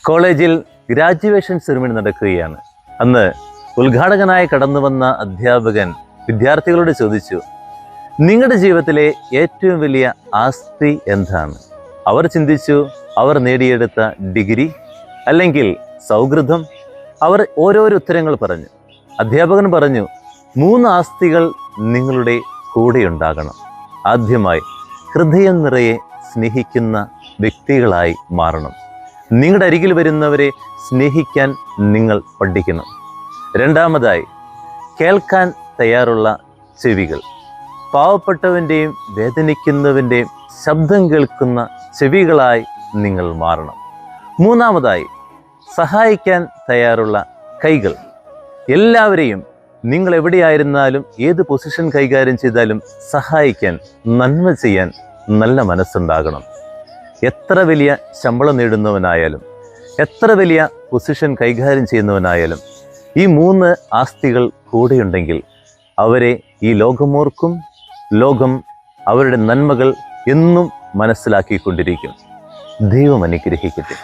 കോളേജിൽ graduation ceremony നടക്കുകയാണ്. അന്ന് ഉദ്ഘാടകനായി കടന്നു വന്ന അധ്യാപകൻ വിദ്യാർത്ഥികളോട് ചോദിച്ചു, നിങ്ങളുടെ ജീവിതത്തിലെ ഏറ്റവും വലിയ ആസ്തി എന്താണ്? അവർ ചിന്തിച്ചു, അവർ നേടിയെടുത്ത ഡിഗ്രി അല്ലെങ്കിൽ സൗഹൃദം. അവർ ഓരോരോ ഉത്തരങ്ങൾ പറഞ്ഞു. അധ്യാപകൻ പറഞ്ഞു, 3 ആസ്തികൾ നിങ്ങളുടെ കൂടെയുണ്ടാകണം. ആദ്യമായി, ഹൃദയം നിറയെ സ്നേഹിക്കുന്ന വ്യക്തികളായി മാറണം. നിങ്ങളുടെ അരികിൽ വരുന്നവരെ സ്നേഹിക്കാൻ നിങ്ങൾ പഠിക്കണം. രണ്ടാമതായി, കേൾക്കാൻ തയ്യാറുള്ള ചെവികൾ. പാവപ്പെട്ടവൻ്റെയും വേദനിക്കുന്നവൻ്റെയും ശബ്ദം കേൾക്കുന്ന ചെവികളായി നിങ്ങൾ മാറണം. മൂന്നാമതായി, സഹായിക്കാൻ തയ്യാറുള്ള കൈകൾ. എല്ലാവരെയും നിങ്ങൾ എവിടെയായിരുന്നാലും ഏത് പൊസിഷൻ കൈകാര്യം ചെയ്താലും സഹായിക്കാൻ, നന്മ ചെയ്യാൻ നല്ല മനസ്സുണ്ടാകണം. എത്ര വലിയ ശമ്പളം നേടുന്നവനായാലും എത്ര വലിയ പൊസിഷൻ കൈകാര്യം ചെയ്യുന്നവനായാലും ഈ 3 ആസ്തികൾ കൂടെയുണ്ടെങ്കിൽ അവരെ ഈ ലോകമോർക്കും. ലോകം അവരുടെ നന്മകൾ എന്നും മനസ്സിലാക്കിക്കൊണ്ടിരിക്കും. ദൈവം അനുഗ്രഹിക്കട്ടെ.